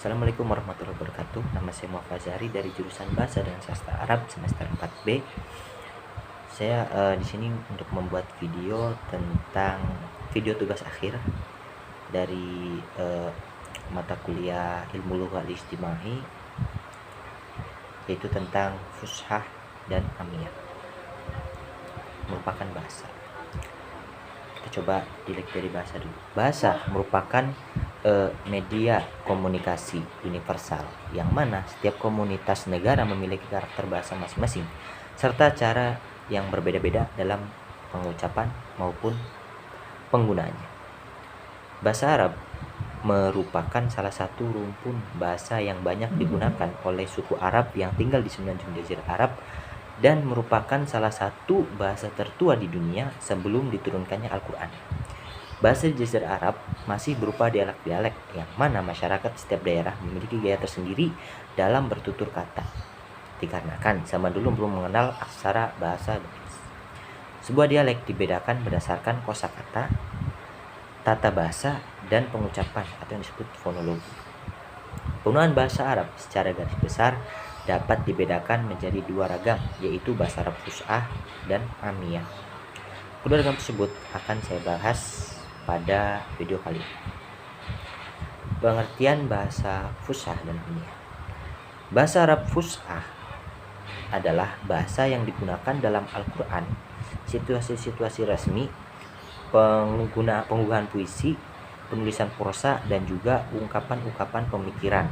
Assalamualaikum warahmatullahi wabarakatuh. Nama saya Muhammad Fazari dari jurusan Bahasa dan Sastra Arab semester 4B. Saya di sini untuk membuat video tentang video tugas akhir dari mata kuliah Ilmu Lugha Al-Ijtimai, yaitu tentang fushah dan amiyah, merupakan bahasa. Kita coba dilihat dari bahasa dulu. Bahasa merupakan media komunikasi universal yang mana setiap komunitas negara memiliki karakter bahasa masing-masing serta cara yang berbeda-beda dalam pengucapan maupun penggunaannya. Bahasa Arab merupakan salah satu rumpun bahasa yang banyak digunakan oleh suku Arab yang tinggal di semenanjung Jazirah Arab dan merupakan salah satu bahasa tertua di dunia sebelum diturunkannya Al-Quran. Bahasa Jazirah Arab masih berupa dialek-dialek yang mana masyarakat setiap daerah memiliki gaya tersendiri dalam bertutur kata. Dikarenakan zaman dulu belum mengenal aksara bahasa tulis. Sebuah dialek dibedakan berdasarkan kosakata, tata bahasa, dan pengucapan atau yang disebut fonologi. Penggunaan bahasa Arab secara garis besar dapat dibedakan menjadi dua ragam, yaitu bahasa Arab fushah dan amiyah. Kedua ragam tersebut akan saya bahas pada video kali ini. Pengertian bahasa fushah dan amiyah. Bahasa Arab fushah adalah bahasa yang digunakan dalam Al-Quran, situasi-situasi resmi, penggunaan puisi, penulisan prosa, dan juga ungkapan-ungkapan pemikiran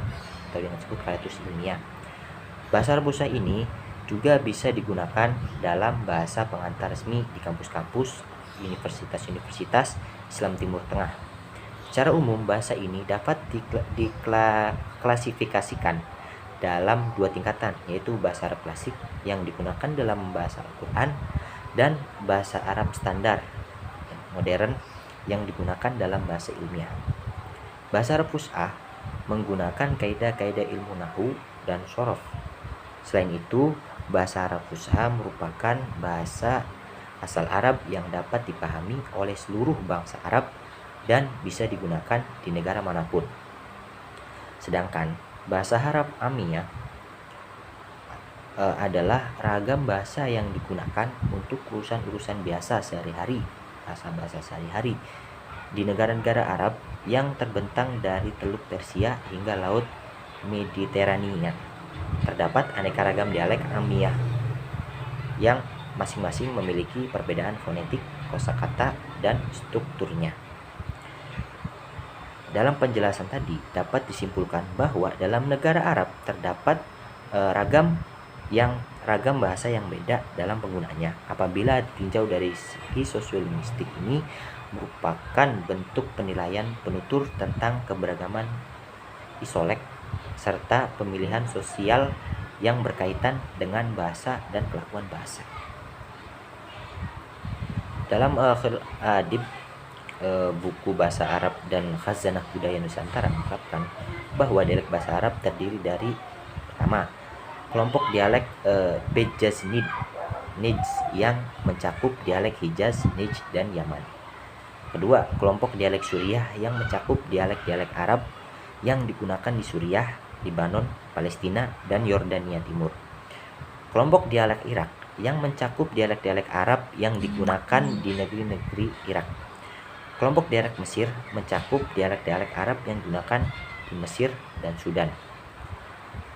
atau yang disebut kalitus ilmiah. Bahasa Arab fushah ini juga bisa digunakan dalam bahasa pengantar resmi di kampus-kampus, universitas-universitas Islam Timur Tengah. Secara umum, bahasa ini dapat diklasifikasikan dalam dua tingkatan, yaitu bahasa Arab klasik yang digunakan dalam bahasa Al-Quran dan bahasa Arab standar modern yang digunakan dalam bahasa ilmiah. Bahasa Arab fushah menggunakan kaidah-kaidah ilmu nahwu dan shorof. Selain itu, bahasa Arab fushah merupakan bahasa asal Arab yang dapat dipahami oleh seluruh bangsa Arab dan bisa digunakan di negara manapun. Sedangkan bahasa Arab amiyah adalah ragam bahasa yang digunakan untuk urusan-urusan biasa sehari-hari, bahasa-bahasa sehari-hari di negara-negara Arab yang terbentang dari Teluk Persia hingga Laut Mediterania. Terdapat aneka ragam dialek amiyah yang masing-masing memiliki perbedaan fonetik, kosakata, dan strukturnya. Dalam penjelasan tadi dapat disimpulkan bahwa dalam negara Arab terdapat ragam bahasa yang beda dalam penggunaannya. Apabila ditinjau dari segi sosiolinguistik, ini merupakan bentuk penilaian penutur tentang keberagaman isolek serta pemilihan sosial yang berkaitan dengan bahasa dan kelakuan bahasa. Dalam Adib buku bahasa Arab dan Khazanah Budaya Nusantara mengungkapkan bahwa dialek bahasa Arab terdiri dari pertama, kelompok dialek Bejaz Nijz yang mencakup dialek Hijaz, Nijd, dan Yaman. Kedua, kelompok dialek Suriah yang mencakup dialek-dialek Arab yang digunakan di Suriah, Libanon, Palestina, dan Yordania Timur. Kelompok dialek Irak yang mencakup dialek-dialek Arab yang digunakan di negeri-negeri Irak. Kelompok dialek Mesir mencakup dialek-dialek Arab yang digunakan di Mesir dan Sudan.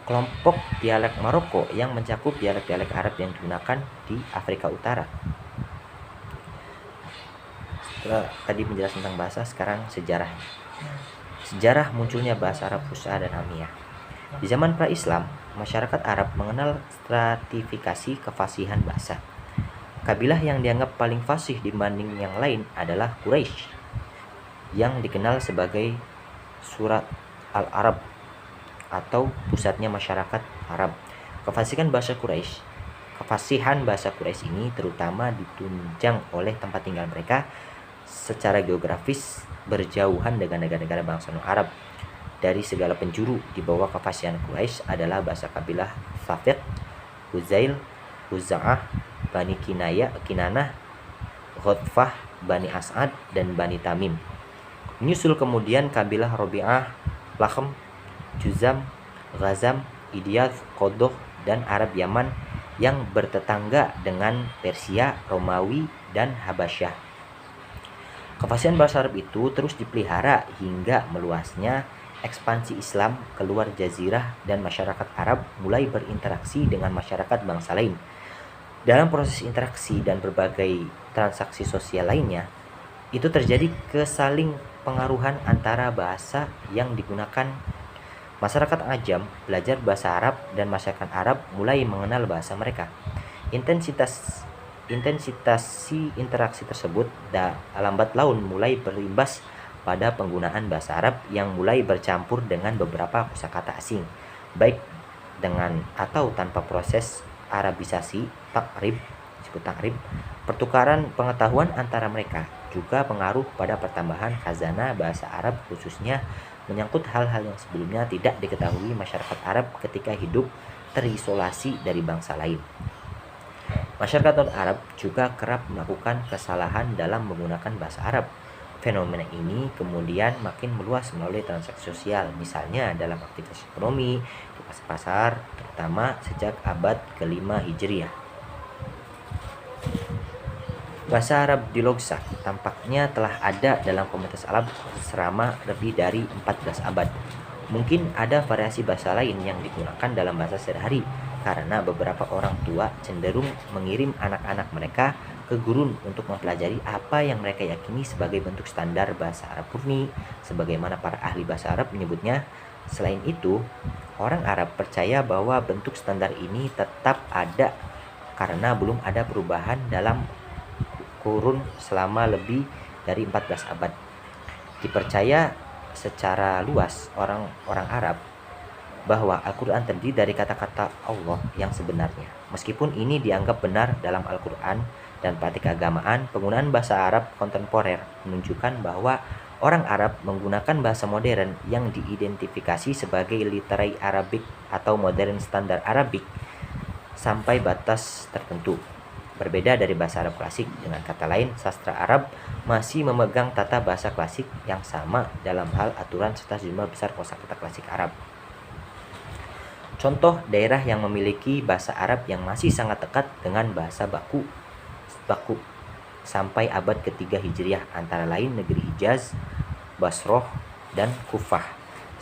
Kelompok dialek Maroko yang mencakup dialek-dialek Arab yang digunakan di Afrika Utara. Setelah tadi menjelaskan tentang bahasa, sekarang sejarah. Sejarah munculnya bahasa Arab fushah dan amiyah. Di zaman pra-Islam, masyarakat Arab mengenal stratifikasi kefasihan bahasa. Kabilah yang dianggap paling fasih dibanding yang lain adalah Quraisy, yang dikenal sebagai Surat Al-Arab atau pusatnya masyarakat Arab. Kefasihan bahasa Quraisy ini terutama ditunjang oleh tempat tinggal mereka secara geografis berjauhan dengan negara-negara bangsa non-Arab. Dari segala penjuru di bawah kefasihan Quraisy adalah bahasa kabilah Safiq, Huzail, Huza'ah, Bani Kinanah, Ghatfah, Bani As'ad, dan Bani Tamim. Menyusul kemudian kabilah Robi'ah, Lahm, Juzam, Ghazam, Idiath, Qodoh, dan Arab Yaman yang bertetangga dengan Persia, Romawi, dan Habasyah. Kefasihan bahasa Arab itu terus dipelihara hingga meluasnya ekspansi Islam keluar jazirah dan masyarakat Arab mulai berinteraksi dengan masyarakat bangsa lain. Dalam proses interaksi dan berbagai transaksi sosial lainnya, itu terjadi kesaling pengaruhan antara bahasa yang digunakan. Masyarakat Ajam belajar bahasa Arab dan masyarakat Arab mulai mengenal bahasa mereka. Intensitasi interaksi tersebut lambat laun mulai berimbas pada penggunaan bahasa Arab yang mulai bercampur dengan beberapa kosakata asing, baik dengan atau tanpa proses Arabisasi, disebut takrib. Pertukaran pengetahuan antara mereka juga pengaruh pada pertambahan khazanah bahasa Arab, khususnya menyangkut hal-hal yang sebelumnya tidak diketahui masyarakat Arab ketika hidup terisolasi dari bangsa lain. Masyarakat non-Arab juga kerap melakukan kesalahan dalam menggunakan bahasa Arab. Fenomena ini kemudian makin meluas melalui transaksi sosial, misalnya dalam aktivitas ekonomi, di pasar-pasar, terutama sejak abad ke-5 Hijriah. Bahasa Arab di Logsak tampaknya telah ada dalam komunitas Arab selama lebih dari 14 abad. Mungkin ada variasi bahasa lain yang digunakan dalam bahasa sehari-hari, karena beberapa orang tua cenderung mengirim anak-anak mereka ke gurun untuk mempelajari apa yang mereka yakini sebagai bentuk standar bahasa Arab murni, sebagaimana para ahli bahasa Arab menyebutnya. Selain itu, orang Arab percaya bahwa bentuk standar ini tetap ada karena belum ada perubahan dalam kurun selama lebih dari 14 abad. Dipercaya secara luas orang-orang Arab bahwa Al-Quran terdiri dari kata-kata Allah yang sebenarnya. Meskipun ini dianggap benar dalam Al-Quran dan praktik keagamaan, penggunaan bahasa Arab kontemporer menunjukkan bahwa orang Arab menggunakan bahasa modern yang diidentifikasi sebagai literary Arabic atau modern standar Arabic sampai batas tertentu. Berbeda dari bahasa Arab klasik, dengan kata lain, sastra Arab masih memegang tata bahasa klasik yang sama dalam hal aturan serta jumlah besar kosakata klasik Arab. Contoh daerah yang memiliki bahasa Arab yang masih sangat dekat dengan bahasa baku sampai abad ketiga Hijriah antara lain negeri Hijaz, Basroh, dan Kufah.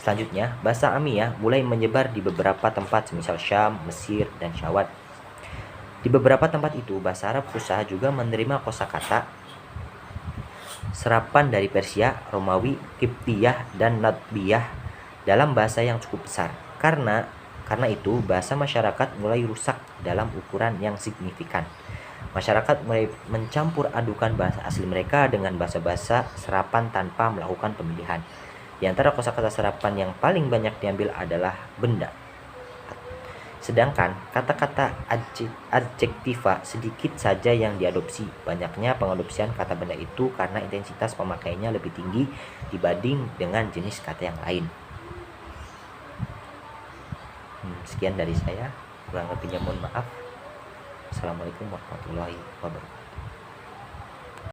Selanjutnya, bahasa Amiyah mulai menyebar di beberapa tempat semisal Syam, Mesir, dan Syawat. Di beberapa tempat itu, bahasa Arab Fusha juga menerima kosakata serapan dari Persia, Romawi, Qibtiyah, dan Nadbiyah dalam bahasa yang cukup besar. Karena itu, bahasa masyarakat mulai rusak dalam ukuran yang signifikan. Masyarakat mulai mencampur adukan bahasa asli mereka dengan bahasa-bahasa serapan tanpa melakukan pemilihan. Di antara kosakata serapan yang paling banyak diambil adalah benda. Sedangkan kata-kata adjektiva sedikit saja yang diadopsi. Banyaknya pengadopsian kata benda itu karena intensitas pemakaiannya lebih tinggi dibanding dengan jenis kata yang lain. Sekian dari saya, kurang lebihnya mohon maaf. Assalamualaikum warahmatullahi wabarakatuh.